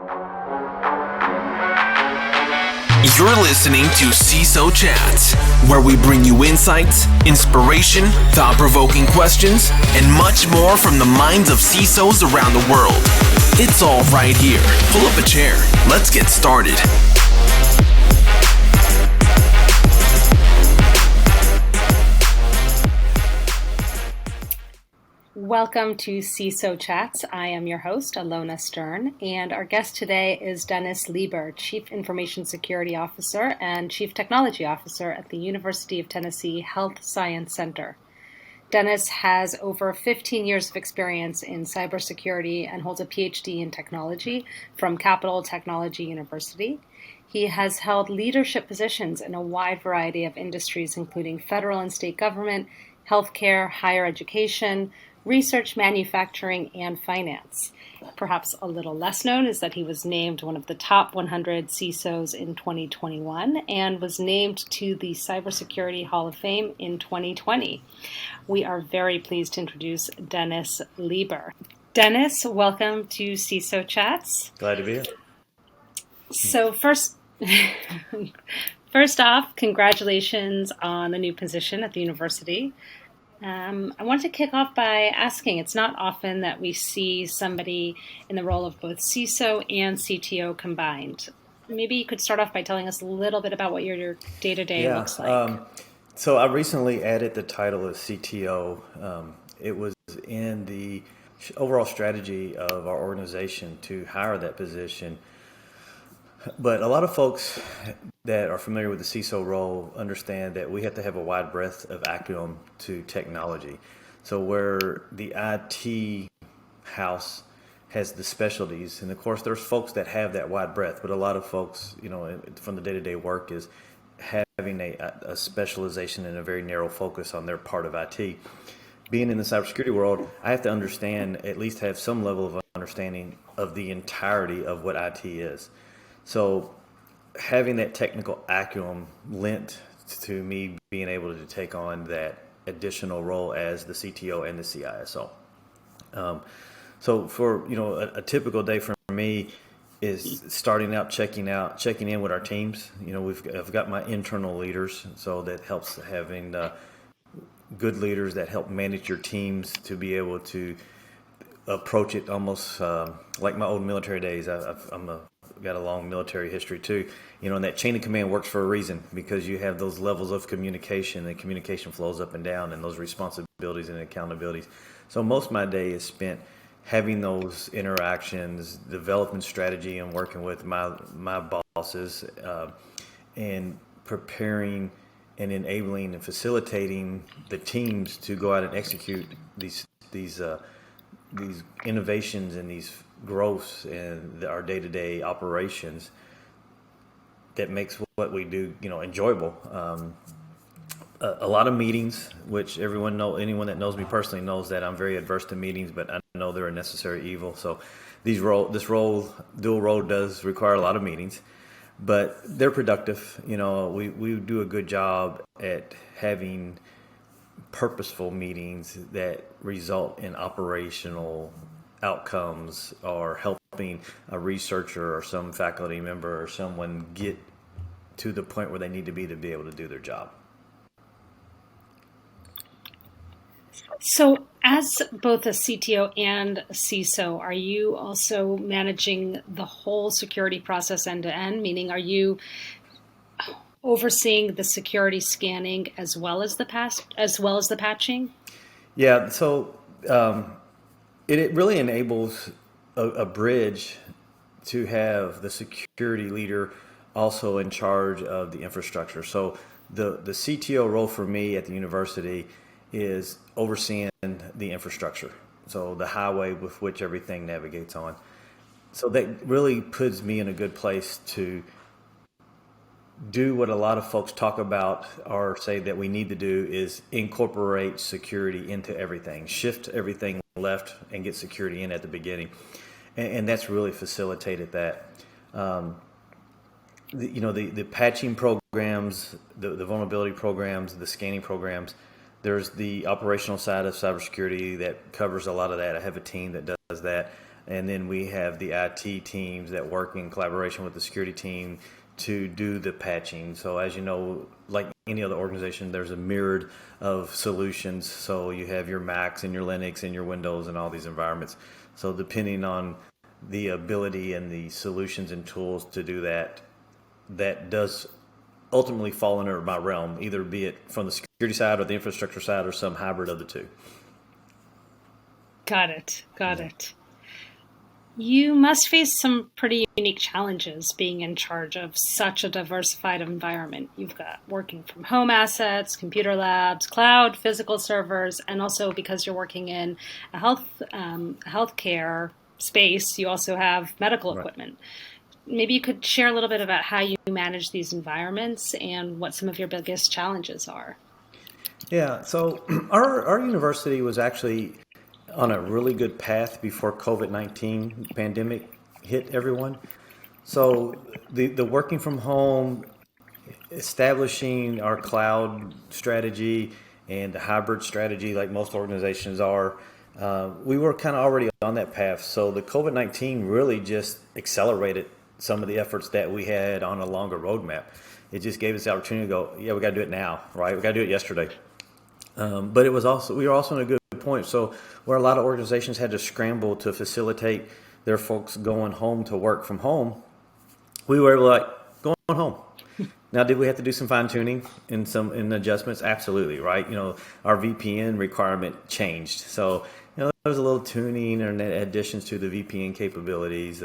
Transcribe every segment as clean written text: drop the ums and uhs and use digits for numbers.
You're listening to CISO Chats, where we bring you insights, inspiration, thought-provoking questions, and much more from the minds of CISOs around the world. It's all right here. Pull up a chair. Let's get started. Welcome to CISO Chats. I am your host, Alona Stern, and our guest today is Dennis Leber, Chief Information Security Officer and Chief Technology Officer at the University of Tennessee Health Science Center. Dennis has over 15 years of experience in cybersecurity and holds a PhD in technology from Capital Technology University. He has held leadership positions in a wide variety of industries, including federal and state government, healthcare, higher education, research, manufacturing, and finance. Perhaps a little less known is that he was named one of the top 100 CISOs in 2021 and was named to the Cybersecurity Hall of Fame in 2020. We are very pleased to introduce Dennis Leber. Dennis, welcome to CISO Chats. Glad to be here. So first off, congratulations on the new position at the university. I wanted to kick off by asking, it's not often that we see somebody in the role of both CISO and CTO combined. Maybe you could start off by telling us a little bit about what your day-to-day looks like. So I recently added the title of CTO. It was in the overall strategy of our organization to hire that position. But a lot of folks that are familiar with the CISO role understand that we have to have a wide breadth of acumen to technology. So where the IT house has the specialties, and of course there's folks that have that wide breadth, but a lot of folks, from the day-to-day work is having a specialization and a very narrow focus on their part of IT. Being in the cybersecurity world, I have to understand, at least have some level of understanding of the entirety of what IT is. So having that technical acumen lent to me being able to take on that additional role as the CTO and the CISO. So for, a typical day for me is starting out, checking in with our teams. I've got my internal leaders, so that helps having good leaders that help manage your teams to be able to approach it almost like my old military days. Got a long military history too, and that chain of command works for a reason, because you have those levels of communication, and communication flows up and down, and those responsibilities and accountabilities. So most of my day is spent having those interactions, developing strategy, and working with my bosses, and preparing and enabling and facilitating the teams to go out and execute these innovations and these growths in our day-to-day operations that makes what we do, enjoyable. A lot of meetings, which anyone that knows me personally knows that I'm very adverse to meetings, but I know they're a necessary evil. So dual role does require a lot of meetings, but they're productive. We do a good job at having purposeful meetings that result in operational outcomes, or helping a researcher or some faculty member or someone get to the point where they need to be able to do their job. So as both a CTO and a CISO, are you also managing the whole security process end to end? Meaning, are you overseeing the security scanning as well as the patching? Yeah. So it really enables a bridge to have the security leader also in charge of the infrastructure. So the CTO role for me at the university is overseeing the infrastructure, so the highway with which everything navigates on. So that really puts me in a good place to do what a lot of folks talk about or say that we need to do, is incorporate security into everything, shift everything left and get security in at the beginning. And that's really facilitated that. The patching programs, the vulnerability programs, the scanning programs, there's the operational side of cybersecurity that covers a lot of that. I have a team that does that. And then we have the IT teams that work in collaboration with the security team to do the patching. So as you know, like any other organization, there's a myriad of solutions. So you have your Macs and your Linux and your Windows and all these environments. So depending on the ability and the solutions and tools to do that, that does ultimately fall under my realm, either be it from the security side or the infrastructure side or some hybrid of the two. Got it. Got it. You must face some pretty unique challenges being in charge of such a diversified environment. You've got working from home assets, computer labs, cloud, physical servers, and also because you're working in a healthcare space, you also have medical Right. equipment. Maybe you could share a little bit about how you manage these environments and what some of your biggest challenges are. Yeah, so our university was actually on a really good path before COVID-19 pandemic hit everyone. So the working from home, establishing our cloud strategy and the hybrid strategy, like most organizations are, we were kind of already on that path. So the COVID-19 really just accelerated some of the efforts that we had on a longer roadmap. It just gave us the opportunity to go, yeah, we got to do it now, right? We got to do it yesterday. But it was also, we were also in a good point. So where a lot of organizations had to scramble to facilitate their folks going home to work from home, we were like going home. Now, did we have to do some fine tuning and some adjustments? Absolutely, right? Our VPN requirement changed, so there was a little tuning and additions to the VPN capabilities.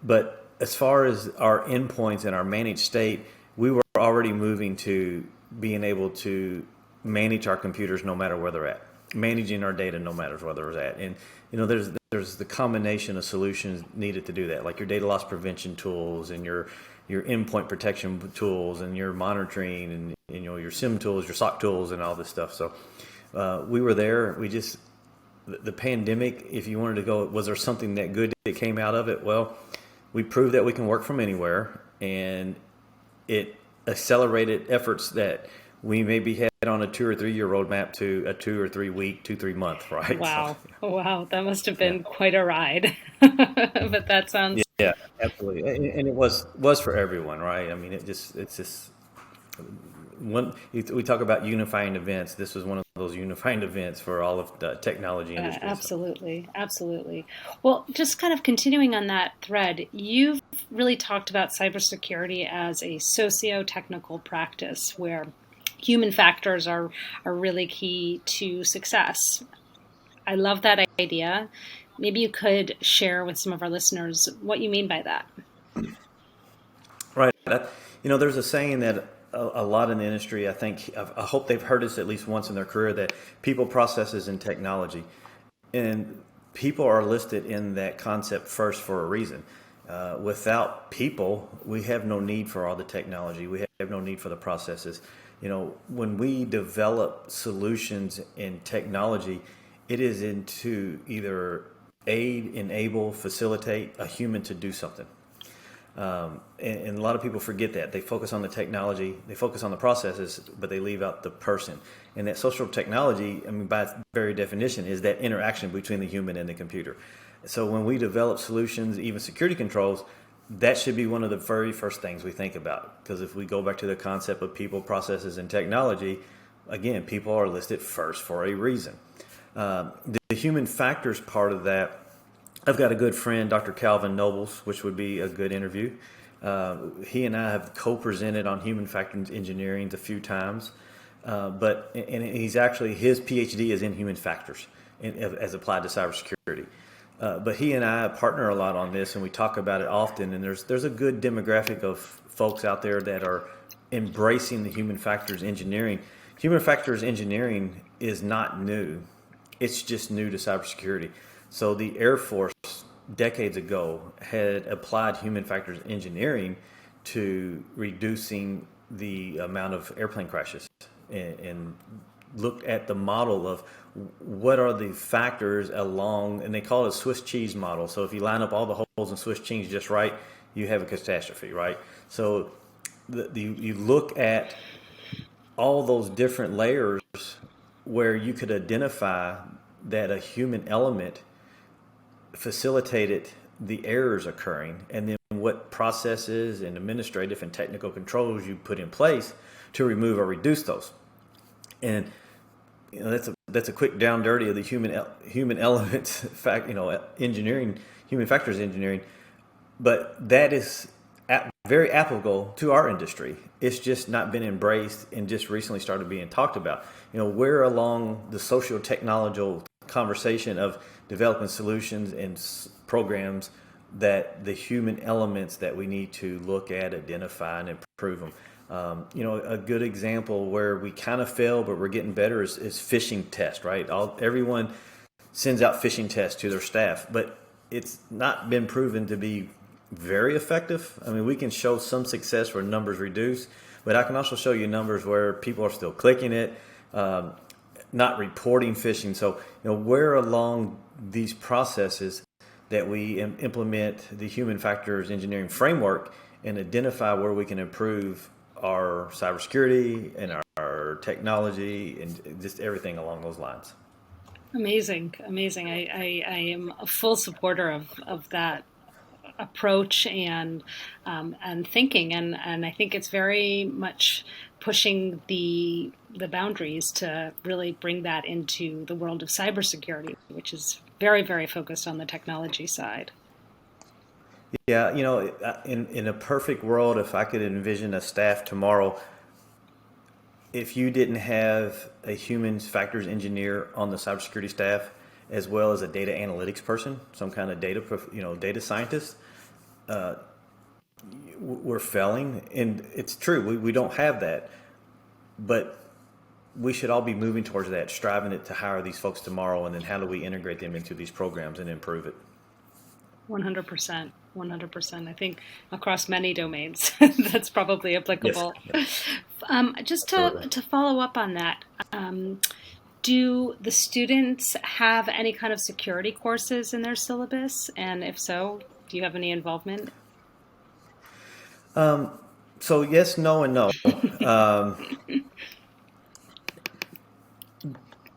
But as far as our endpoints and our managed state, we were already moving to being able to manage our computers no matter where they're at, managing our data no matter where they're at. And there's the combination of solutions needed to do that, like your data loss prevention tools and your endpoint protection tools and your monitoring and your SIM tools, your SOC tools, and all this stuff. So we were there. We just the pandemic. If you wanted to go, was there something that good that came out of it? Well, we proved that we can work from anywhere, and it accelerated efforts that we maybe had on a 2 or 3 year roadmap to a 2 or 3 week, 2, 3 month, right? So, Wow. Wow. That must have yeah. been quite a ride. But that sounds Yeah, absolutely. And it was for everyone, right? I mean, it's just we talk about unifying events. This was one of those unifying events for all of the technology industry. So, absolutely. Absolutely. Well, just kind of continuing on that thread, you've really talked about cybersecurity as a socio-technical practice where human factors are really key to success. I love that idea. Maybe you could share with some of our listeners what you mean by that. right. There's a saying that a lot in the industry, I hope they've heard this at least once in their career, that people, processes, and technology. And people are listed in that concept first for a reason. Without people, we have no need for all the technology. We have no need for the processes. When we develop solutions in technology, it is into either aid, enable, facilitate a human to do something. And a lot of people forget that. They focus on the technology, they focus on the processes, but they leave out the person. And that social technology, I mean, by its very definition, is that interaction between the human and the computer. So when we develop solutions, even security controls, that should be one of the very first things we think about. Because if we go back to the concept of people, processes, and technology, again, people are listed first for a reason. The human factors part of that, I've got a good friend, Dr. Calvin Nobles, which would be a good interview. He and I have co-presented on human factors engineering a few times, and he's actually, his PhD is in human factors as applied to cybersecurity. But he and I partner a lot on this, and we talk about it often. And there's a good demographic of folks out there that are embracing the human factors engineering. Human factors engineering is not new; it's just new to cybersecurity. So the Air Force decades ago had applied human factors engineering to reducing the amount of airplane crashes and looked at the model of what are the factors along, and they call it a Swiss cheese model. So if you line up all the holes in Swiss cheese just right, you have a catastrophe, right? So you look at all those different layers where you could identify that a human element facilitated the errors occurring, and then what processes and administrative and technical controls you put in place to remove or reduce those. And that's a quick down dirty of the human elements engineering, human factors engineering, but that is very applicable to our industry. It's just not been embraced and just recently started being talked about. Where along the socio-technological conversation of developing solutions and programs that the human elements that we need to look at, identify, and improve them. A good example where we kind of fail, but we're getting better is phishing test, right? Everyone sends out phishing tests to their staff, but it's not been proven to be very effective. I mean, we can show some success where numbers reduce, but I can also show you numbers where people are still clicking it, not reporting phishing. So, where along these processes that we implement the human factors engineering framework and identify where we can improve our cybersecurity and our technology and just everything along those lines. Amazing. I am a full supporter of that approach and thinking, and I think it's very much pushing the boundaries to really bring that into the world of cybersecurity, which is very, very focused on the technology side. Yeah, in a perfect world, if I could envision a staff tomorrow, if you didn't have a human factors engineer on the cybersecurity staff, as well as a data analytics person, some kind of data scientist, we're failing. And it's true, we don't have that, but we should all be moving towards that, striving to hire these folks tomorrow, and then how do we integrate them into these programs and improve it? 100%. 100%. I think across many domains, that's probably applicable. Yes. Just to follow up on that, do the students have any kind of security courses in their syllabus? And if so, do you have any involvement? So yes, no, and no.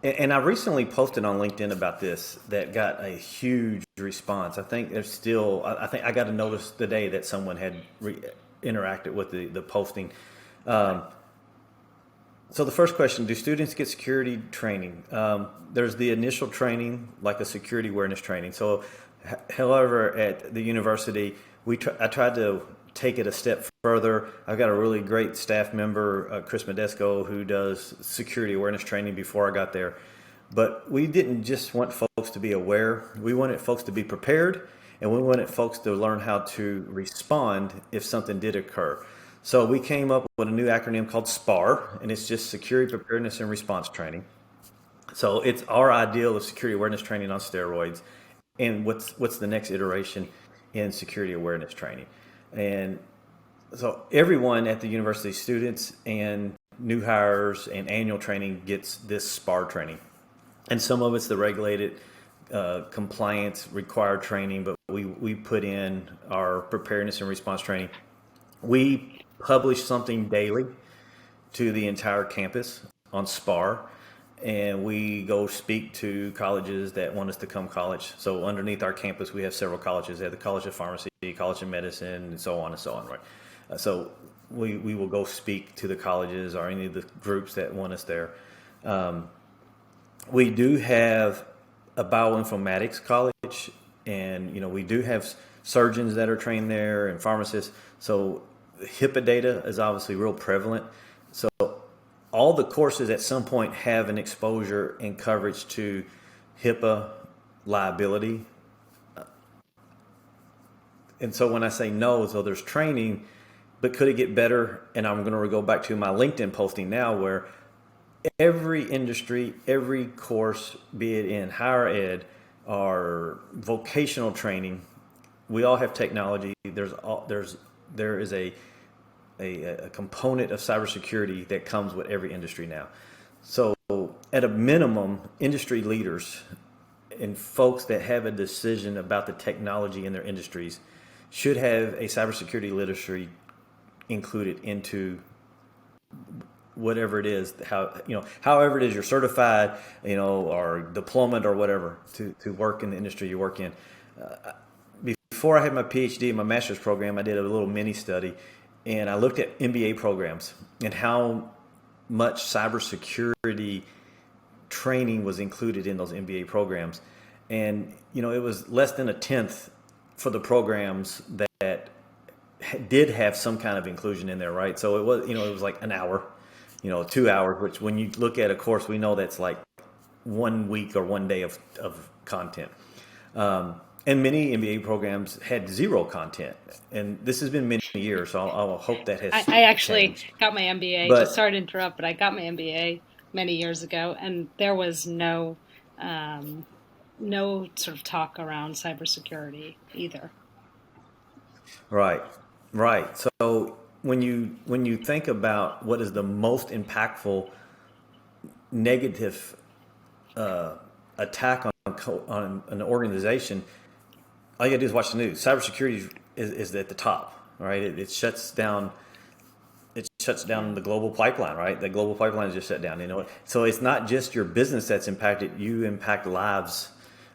And I recently posted on LinkedIn about this that got a huge response. I think I got a notice today that someone had interacted with the posting. So the first question, do students get security training? There's the initial training, like a security awareness training. So, however, at the university, I tried to take it a step further. I've got a really great staff member, Chris Medesco, who does security awareness training before I got there. But we didn't just want folks to be aware. We wanted folks to be prepared, and we wanted folks to learn how to respond if something did occur. So we came up with a new acronym called SPAR, and it's just Security Preparedness and Response Training. So it's our ideal of security awareness training on steroids. And what's the next iteration in security awareness training? And so everyone at the university, students and new hires and annual training, gets this SPAR training. And some of it's the regulated compliance required training, but we put in our preparedness and response training. We publish something daily to the entire campus on SPAR, and we go speak to colleges that want us to come college. So underneath our campus, we have several colleges. We have the College of Pharmacy, College of Medicine, and so on, right? So we will go speak to the colleges or any of the groups that want us there. We do have a bioinformatics college, and we do have surgeons that are trained there and pharmacists. So HIPAA data is obviously real prevalent. So all the courses at some point have an exposure and coverage to HIPAA liability. And so when I say no, so there's training, but could it get better? And I'm going to go back to my LinkedIn posting now, where every industry, every course, be it in higher ed or vocational training, we all have technology. There is a component of cybersecurity that comes with every industry now. So at a minimum, industry leaders and folks that have a decision about the technology in their industries should have a cybersecurity literacy included into whatever it is, however it is you're certified, or diploma or whatever to work in the industry you work in. before I had my PhD and my master's program, I did a little mini study, and I looked at MBA programs and how much cybersecurity training was included in those MBA programs. And, it was less than a tenth for the programs that did have some kind of inclusion in there, right? So it was like an hour, 2 hours, which when you look at a course, we know that's like 1 week or 1 day of content. And many MBA programs had zero content. And this has been many years, so I'll hope that has I actually changed. got my MBA, But just sorry to interrupt, but I got my MBA many years ago, and there was no sort of talk around cybersecurity either. right, right. So when you think about what is the most impactful negative attack on an organization, all you gotta do is watch the news. Cybersecurity is at the top, right? It shuts down. It shuts down the global pipeline, right? The global pipeline is just shut down. So it's not just your business that's impacted. You impact lives.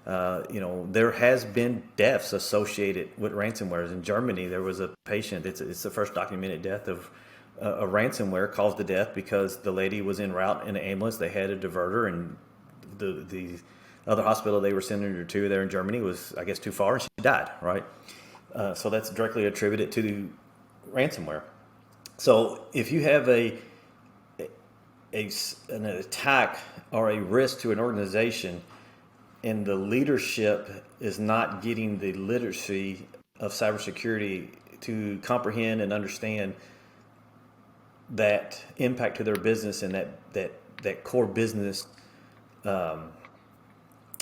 There has been deaths associated with ransomware. In Germany, there was a patient. It's the first documented death of a ransomware caused the death because the lady was en route in an ambulance. They had a diverter, and the other hospital they were sending her to there in Germany was, I guess, too far, and she died. Right. So that's directly attributed to ransomware. So if you have an attack or a risk to an organization, and the leadership is not getting the literacy of cybersecurity to comprehend and understand that impact to their business and that core business, what's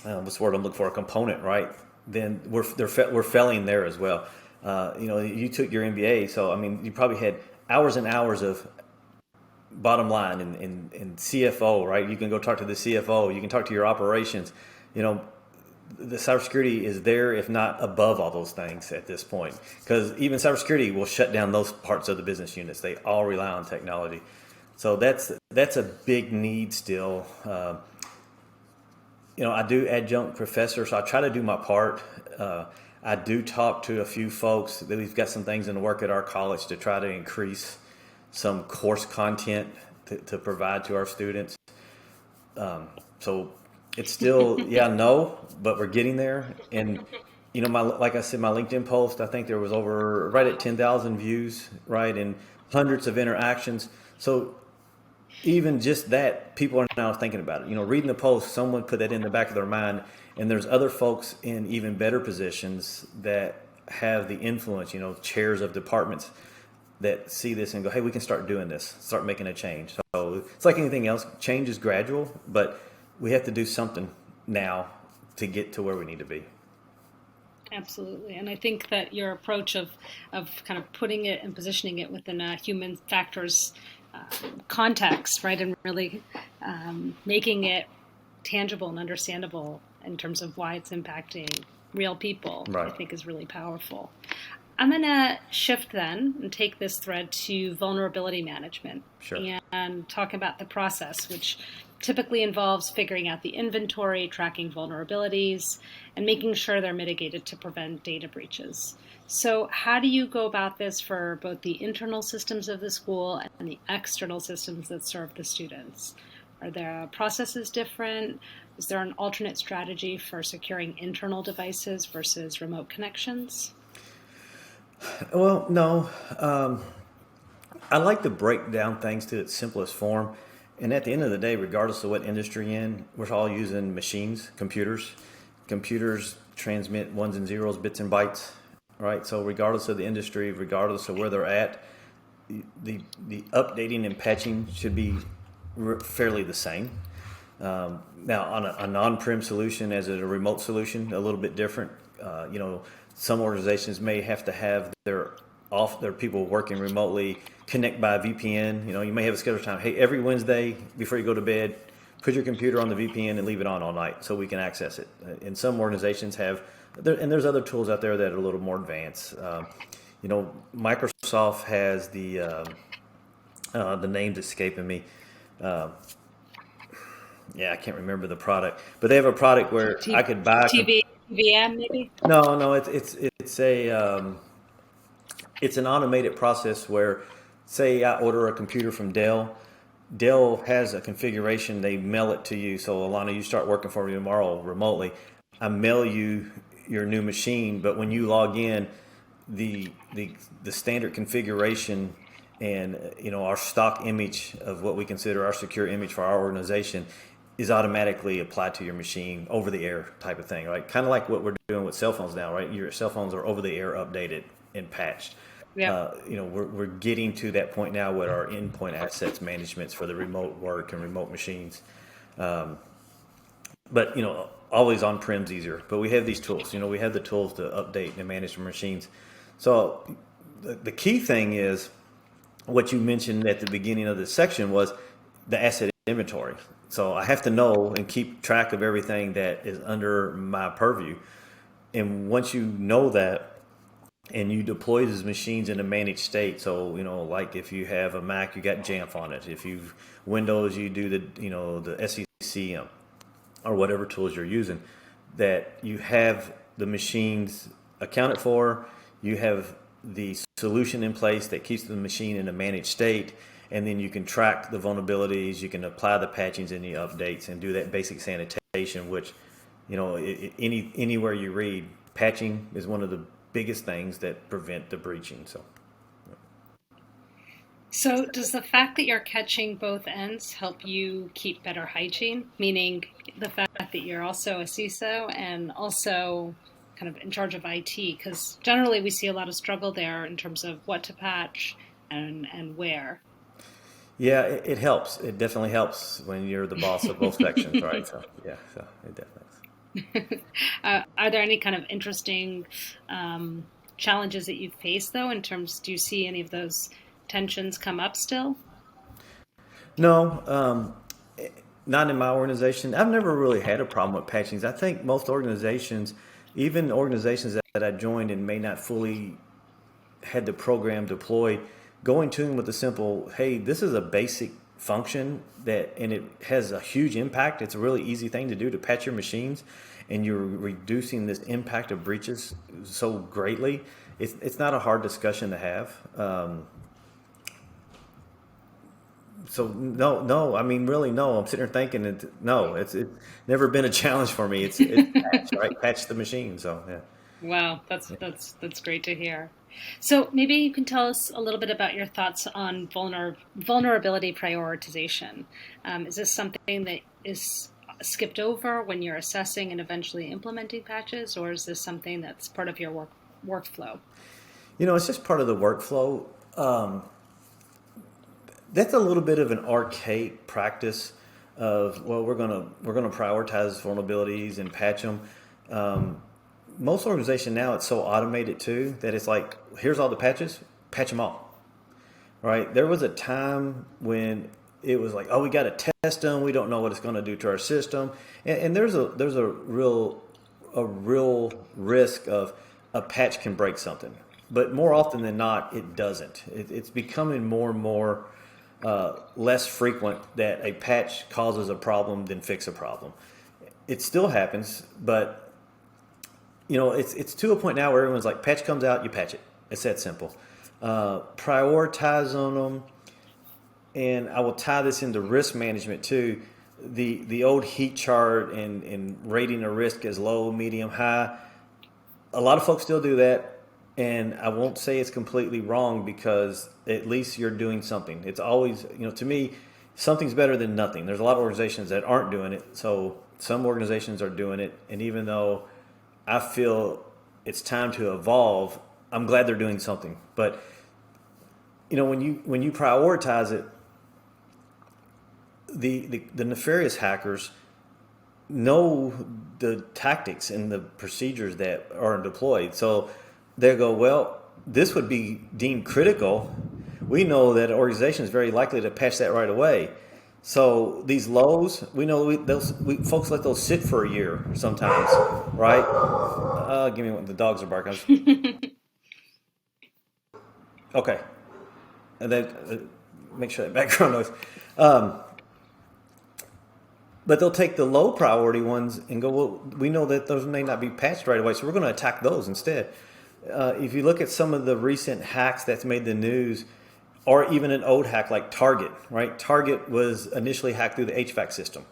the word I'm looking for, a component, right? Then we're failing there as well. You took your MBA, so I mean, you probably had hours and hours of bottom line and CFO, right? You can go talk to the CFO. You can talk to your operations. The cybersecurity is there, if not above all those things at this point, because even cybersecurity will shut down those parts of the business units. They all rely on technology. So that's a big need still. I do adjunct professor, so I try to do my part. I do talk to a few folks that we've got some things in the work at our college to try to increase some course content to provide to our students. So it's still, no, but we're getting there. And, like I said, my LinkedIn post, I think there was over right at 10,000 views, right, and hundreds of interactions. So even just that, people are now thinking about it. Reading the post, someone put that in the back of their mind, and there's other folks in even better positions that have the influence, chairs of departments that see this and go, hey, we can start doing this, start making a change. So it's like anything else, change is gradual, but we have to do something now to get to where we need to be. Absolutely. And I think that your approach of kind of putting it and positioning it within a human factors context, right, and really making it tangible and understandable in terms of why it's impacting real people, Right. I think is really powerful. I'm going to shift then and take this thread to vulnerability management. Sure. And talk about the process, which typically involves figuring out the inventory, tracking vulnerabilities, and making sure they're mitigated to prevent data breaches. So how do you go about this for both the internal systems of the school and the external systems that serve the students? Are their processes different? Is there an alternate strategy for securing internal devices versus remote connections? Well, no. I like to break down things to its simplest form. And at the end of the day, regardless of what industry you're in, we're all using machines, computers. Computers transmit ones and zeros, bits and bytes, right? So regardless of the industry, regardless of where they're at, the updating and patching should be fairly the same. Now, on a non-prem solution as a remote solution, a little bit different. Some organizations may have to have their people working remotely connect by VPN. You may have a scheduled time. Hey, every Wednesday before you go to bed, put your computer on the VPN and leave it on all night so we can access it. And some organizations have, and there's other tools out there that are a little more advanced. Microsoft has the name's escaping me. I can't remember the product, but they have a product where I could buy TV. VM maybe? No, it's an automated process where, say, I order a computer from Dell. Dell has a configuration, they mail it to you. So, Alana, you start working for me tomorrow remotely. I mail you your new machine, but when you log in, the the, the standard configuration and our stock image of what we consider our secure image for our organization is automatically applied to your machine over the air type of thing, right? Kind of like what we're doing with cell phones now, right? Your cell phones are over the air updated and patched. Yep. We're getting to that point now with our endpoint assets managements for the remote work and remote machines. But always on prem's easier. But we have these tools. We have the tools to update and manage the machines. So the key thing is what you mentioned at the beginning of this section was the asset inventory. So I have to know and keep track of everything that is under my purview. And once you know that, and you deploy these machines in a managed state. So, like if you have a Mac, you got Jamf on it. If you've Windows, you do the SECM or whatever tools you're using, that you have the machines accounted for, you have the solution in place that keeps the machine in a managed state, and then you can track the vulnerabilities, you can apply the patchings and the updates and do that basic sanitation, which, anywhere you read, patching is one of the biggest things that prevent the breaching. So, does the fact that you're catching both ends help you keep better hygiene? Meaning the fact that you're also a CISO and also kind of in charge of IT? Because generally we see a lot of struggle there in terms of what to patch and where. Yeah, it helps. It definitely helps when you're the boss of both sections, right? So yeah, so it definitely. Are there any kind of interesting challenges that you've faced, though, in terms, do you see any of those tensions come up still? No, not in my organization. I've never really had a problem with patchings. I think most organizations, even organizations that I joined and may not fully had the program deployed, going to them with a simple, hey, this is a basic function and it has a huge impact. It's a really easy thing to do to patch your machines, and you're reducing this impact of breaches so greatly. It's not a hard discussion to have. So no. I mean, really, no. I'm sitting here thinking, no, it's never been a challenge for me. It's patch, right? Patch the machine. So yeah. Wow, that's great to hear. So maybe you can tell us a little bit about your thoughts on vulnerability prioritization. Is this something that is skipped over when you're assessing and eventually implementing patches, or is this something that's part of your workflow? It's just part of the workflow. That's a little bit of an archaic practice of, well, we're gonna prioritize vulnerabilities and patch them. Most organization now, it's so automated too that it's like, here's all the patches, patch them all. Right? There was a time when it was like, oh, we got to test them. We don't know what it's going to do to our system, and there's a real risk of a patch can break something, but more often than not, it doesn't. It's becoming more and more less frequent that a patch causes a problem than fix a problem. It still happens, but it's to a point now where everyone's like, patch comes out, you patch it. It's that simple. Prioritize on them, and I will tie this into risk management too. The old heat chart and rating a risk as low, medium, high. A lot of folks still do that, and I won't say it's completely wrong because at least you're doing something. It's always, to me, something's better than nothing. There's a lot of organizations that aren't doing it, so some organizations are doing it, and even though I feel it's time to evolve, I'm glad they're doing something. But when you prioritize it, the nefarious hackers know the tactics and the procedures that are deployed. So they go, well, this would be deemed critical. We know that an organization is very likely to patch that right away. So these lows, we know folks let those sit for a year sometimes, right? Give me one. The dogs are barking. Okay, and then make sure that background noise. But they'll take the low priority ones and go, well, we know that those may not be patched right away, so we're going to attack those instead. If you look at some of the recent hacks that's made the news, or even an old hack like Target, right? Target was initially hacked through the HVAC system.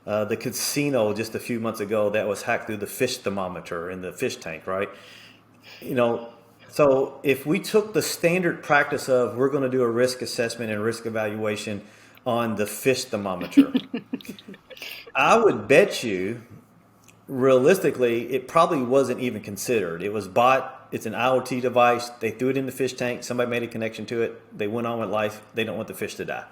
The casino just a few months ago that was hacked through the fish thermometer in the fish tank, right? You know, so if we took the standard practice of we're going to do a risk assessment and risk evaluation on the fish thermometer, I would bet you realistically it probably wasn't even considered. It was bought, it's an IoT device, they threw it in the fish tank, somebody made a connection to it, they went on with life, they don't want the fish to die.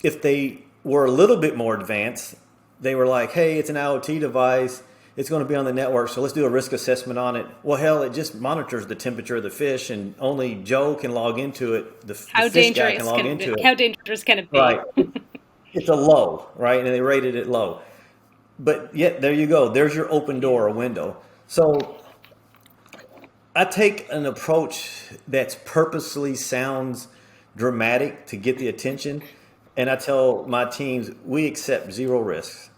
If they were a little bit more advanced, they were like, hey, it's an IoT device, it's going to be on the network, so let's do a risk assessment on it. Well, hell, it just monitors the temperature of the fish, and only Joe can log into it. The fish guy can log into it. How dangerous can it be? Right. It's a low, right? And they rated it low. But yet, there you go. There's your open door, a window. So I take an approach that's purposely sounds dramatic to get the attention. And I tell my teams, we accept zero risks.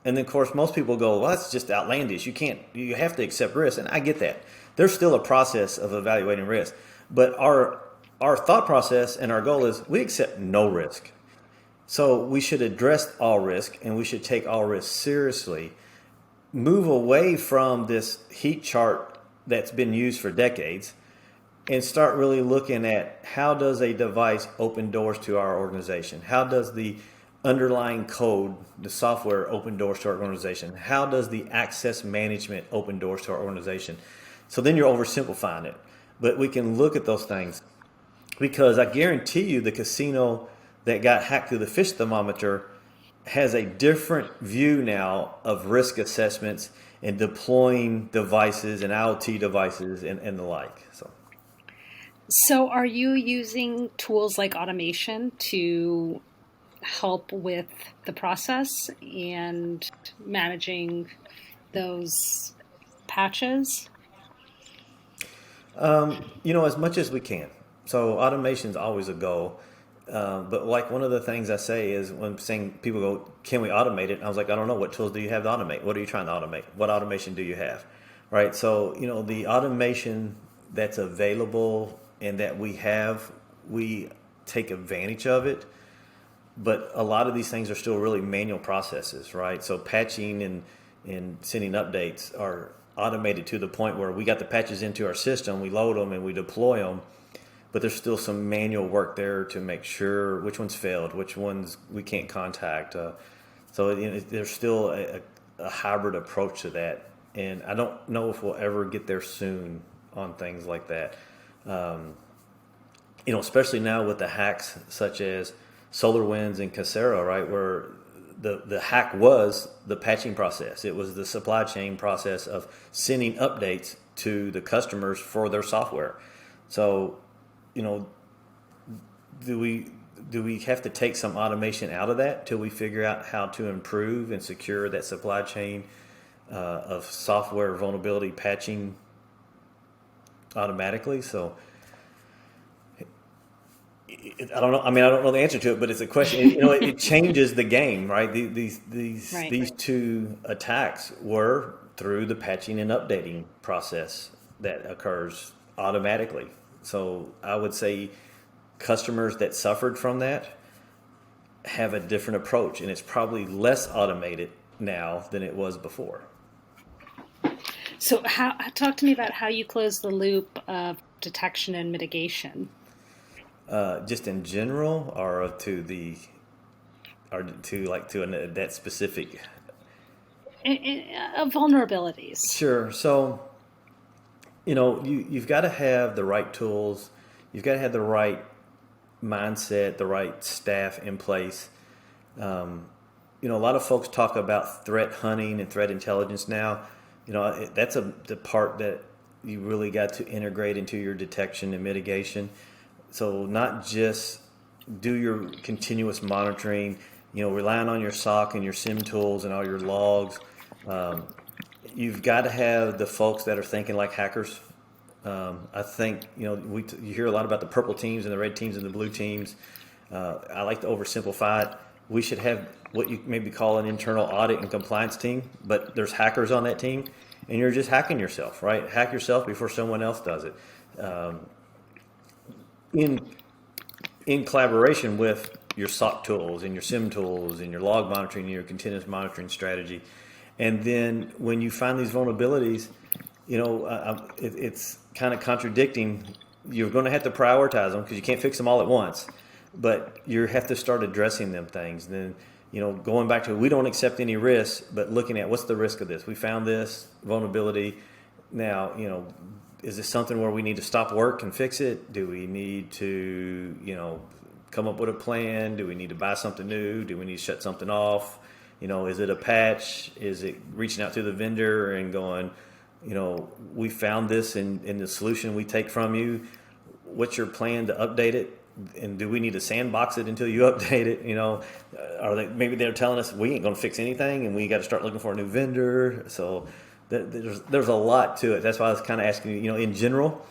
And then, of course, most people go, well, that's just outlandish. You have to accept risk. And I get that. There's still a process of evaluating risk. But our thought process and our goal is we accept no risk. So we should address all risk and we should take all risk seriously. Move away from this heat chart that's been used for decades and start really looking at how does a device open doors to our organization? How does the underlying code, the software, open doors to our organization? How does the access management open doors to our organization? So then you're oversimplifying it. But we can look at those things because I guarantee you the casino that got hacked through the fish thermometer has a different view now of risk assessments and deploying devices and IoT devices and the like. So are you using tools like automation to help with the process and managing those patches? As much as we can. So automation is always a goal. But like one of the things I say is when saying people go, can we automate it? I was like, I don't know. What tools do you have to automate? What are you trying to automate? What automation do you have? Right. So, the automation that's available and that we have, we take advantage of it. But a lot of these things are still really manual processes, right? So patching and sending updates are automated to the point where we got the patches into our system, we load them and we deploy them. But there's still some manual work there to make sure which ones failed, which ones we can't contact. So there's still a hybrid approach to that. And I don't know if we'll ever get there soon on things like that. Especially now with the hacks such as SolarWinds and Casera, right, where the hack was the patching process. It was the supply chain process of sending updates to the customers for their software. So, do we have to take some automation out of that till we figure out how to improve and secure that supply chain of software vulnerability patching automatically? So I don't know. I mean, I don't know the answer to it, but it's a question. It changes the game, right? These two attacks were through the patching and updating process that occurs automatically. So I would say customers that suffered from that have a different approach, and it's probably less automated now than it was before. So talk to me about how you close the loop of detection and mitigation. Just in general, or to that specific vulnerabilities. Sure. So, you've got to have the right tools. You've got to have the right mindset, the right staff in place. A lot of folks talk about threat hunting and threat intelligence now. That's the part that you really got to integrate into your detection and mitigation. So not just do your continuous monitoring, relying on your SOC and your SIM tools and all your logs. You've got to have the folks that are thinking like hackers. I think, you hear a lot about the purple teams and the red teams and the blue teams. I like to oversimplify it. we should have what you maybe call an internal audit and compliance team, but there's hackers on that team, and you're just hacking yourself, right? Hack yourself before someone else does it. In collaboration with your SOC tools and your SIM tools and your log monitoring and your continuous monitoring strategy. And then when you find these vulnerabilities, it's kind of contradicting. You're going to have to prioritize them because you can't fix them all at once, but you have to start addressing them things. Then, going back to, we don't accept any risk, but looking at what's the risk of this. We found this vulnerability. Now, is this something where we need to stop work and fix it? Do we need to, come up with a plan? Do we need to buy something new? Do we need to shut something off? Is it a patch? Is it reaching out to the vendor and going, we found this in the solution we take from you. What's your plan to update it? And do we need to sandbox it until you update it? Maybe they're telling us we ain't going to fix anything and we got to start looking for a new vendor. So there's a lot to it. That's why I was kind of asking you, in general,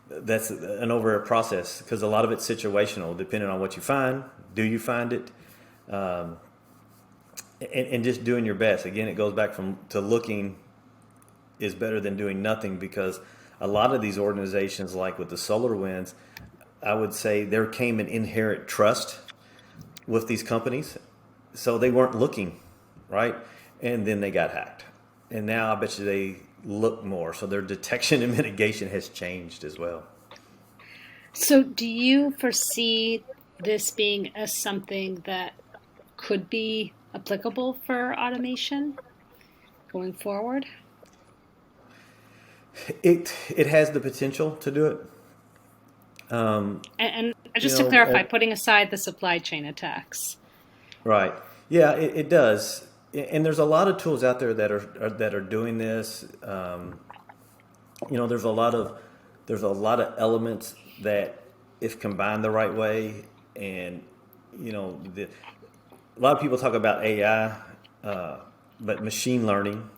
that's an over process because a lot of it's situational, depending on what you find. Do you find it? And just doing your best. Again, it goes back to looking is better than doing nothing, because a lot of these organizations, like with the SolarWinds, I would say there came an inherent trust with these companies. So they weren't looking, right? And then they got hacked. And now I bet you they look more. So their detection and mitigation has changed as well. So do you foresee this being something that could be applicable for automation going forward? It has the potential to do it. And just to clarify, putting aside the supply chain attacks. Right. Yeah, it does. And there's a lot of tools out there that are doing this. There's a lot of elements that, if combined the right way, and a lot of people talk about AI, but machine learning.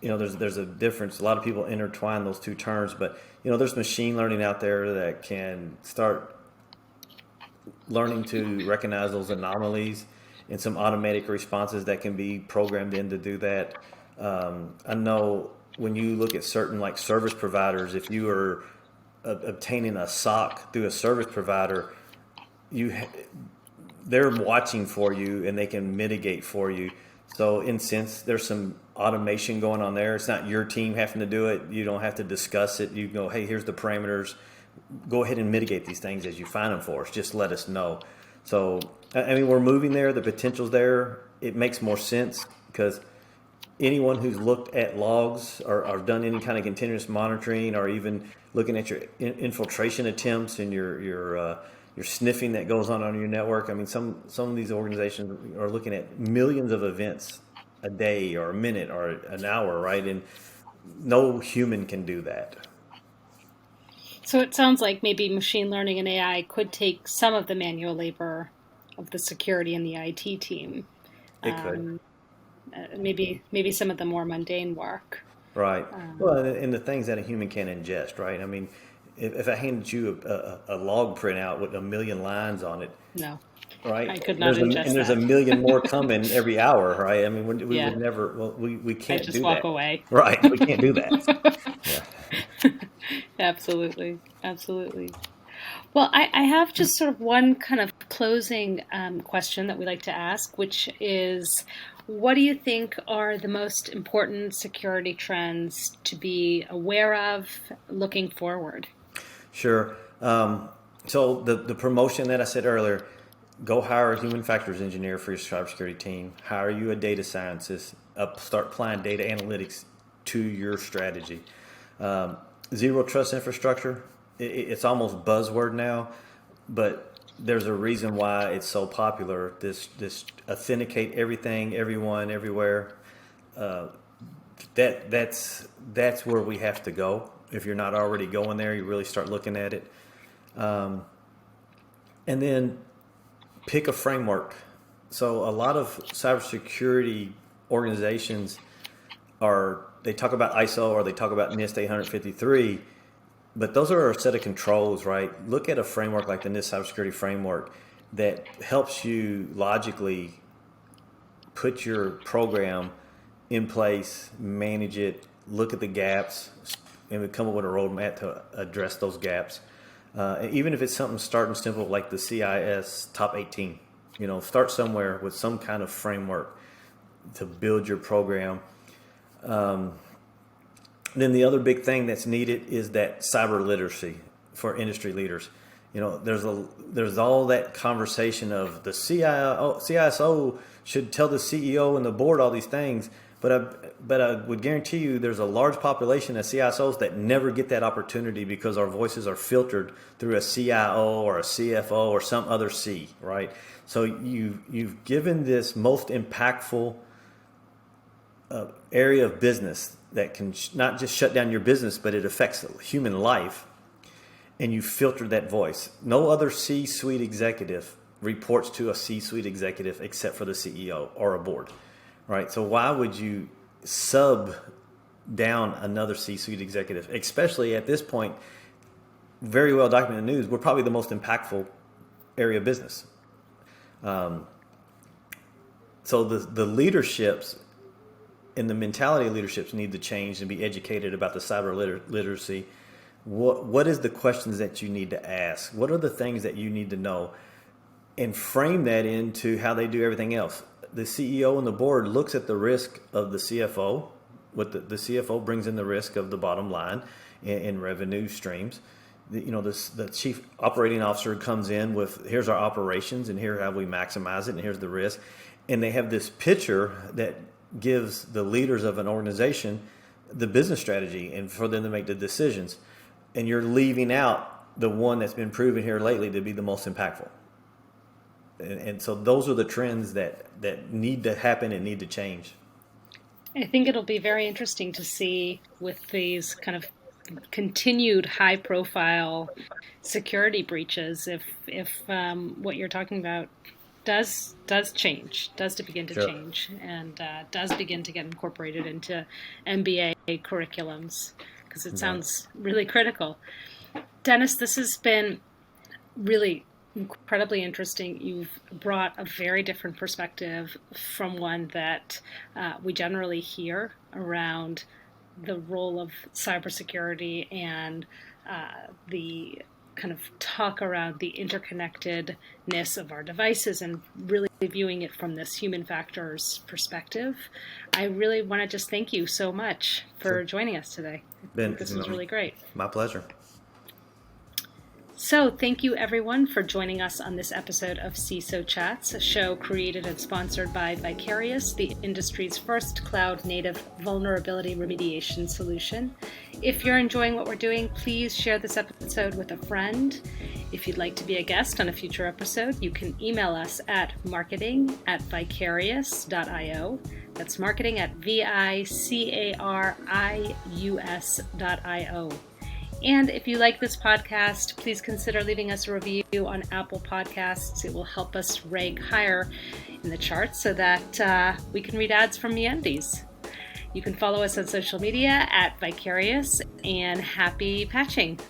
There's a difference. A lot of people intertwine those two terms, but there's machine learning out there that can start learning to recognize those anomalies, and some automatic responses that can be programmed in to do that. I know when you look at certain like service providers, if you are obtaining a SOC through a service provider, they're watching for you and they can mitigate for you. So in sense, there's some automation going on there. It's not your team having to do it. You don't have to discuss it. You go, hey, here's the parameters. Go ahead and mitigate these things as you find them for us. Just let us know. So, we're moving there. The potential's there. It makes more sense because anyone who's looked at logs or done any kind of continuous monitoring, or even looking at your infiltration attempts and your sniffing that goes on your network. Some of these organizations are looking at millions of events a day or a minute or an hour, right? And no human can do that. So it sounds like maybe machine learning and AI could take some of the manual labor of the security and the IT team. It could. Maybe some of the more mundane work. Right. Well, and the things that a human can ingest, right? If I handed you a log printout with 1 million lines on it, no, right? I could not ingest that. And there's 1 million more coming every hour, right? We would never. Well, we can't do that. I just walk away. Right. We can't do that. Yeah. Absolutely. Well, I have just sort of one kind of closing question that we like to ask, which is, what do you think are the most important security trends to be aware of looking forward? Sure. So the promotion that I said earlier, go hire a human factors engineer for your cybersecurity team. Hire you a data scientist. Start applying data analytics to your strategy. Zero trust infrastructure. It's almost buzzword now, but there's a reason why it's so popular. This authenticate everything, everyone, everywhere. That's where we have to go. If you're not already going there, you really start looking at it. And then pick a framework. So a lot of cybersecurity organizations they talk about ISO or they talk about NIST 853, but those are a set of controls, right? Look at a framework like the NIST cybersecurity framework that helps you logically put your program in place, manage it, look at the gaps, and come up with a roadmap to address those gaps. Even if it's something starting simple like the CIS top 18, start somewhere with some kind of framework to build your program. Then the other big thing that's needed is that cyber literacy for industry leaders. There's all that conversation of the CISO should tell the CEO and the board all these things, but I would guarantee you there's a large population of CISOs that never get that opportunity because our voices are filtered through a CIO or a CFO or some other C, right? So you've given this most impactful area of business that can not just shut down your business, but it affects human life, and you filter that voice. No other C-suite executive reports to a C-suite executive except for the CEO or a board, right? So why would you sub down another C-suite executive, especially at this point, very well documented news, we're probably the most impactful area of business. So the leaderships and the mentality of leaderships need to change and be educated about the cyber literacy. What is the questions that you need to ask? What are the things that you need to know? And frame that into how they do everything else. The CEO and the board looks at the risk of the CFO. What the CFO brings in the risk of the bottom line in revenue streams. The chief operating officer comes in with, here's our operations and here's how we maximize it and here's the risk. And they have this picture that gives the leaders of an organization the business strategy and for them to make the decisions. And you're leaving out the one that's been proven here lately to be the most impactful. And so those are the trends that need to happen and need to change. I think it'll be very interesting to see with these kind of continued high-profile security breaches if what you're talking about does change, does begin to change, and does begin to get incorporated into MBA curriculums, because it sounds really critical. Dennis, this has been really incredibly interesting. You've brought a very different perspective from one that we generally hear around the role of cybersecurity and the kind of talk around the interconnectedness of our devices and really viewing it from this human factors perspective. I really want to just thank you so much for joining us today. This was really great. My pleasure. So thank you everyone for joining us on this episode of CISO Chats, a show created and sponsored by Vicarious, the industry's first cloud-native vulnerability remediation solution. If you're enjoying what we're doing, please share this episode with a friend. If you'd like to be a guest on a future episode, you can email us at marketing@vicarious.io. That's marketing@vicarius.io. And if you like this podcast, please consider leaving us a review on Apple Podcasts. It will help us rank higher in the charts so that we can read ads from MeUndies. You can follow us on social media at Vicarious, and happy patching.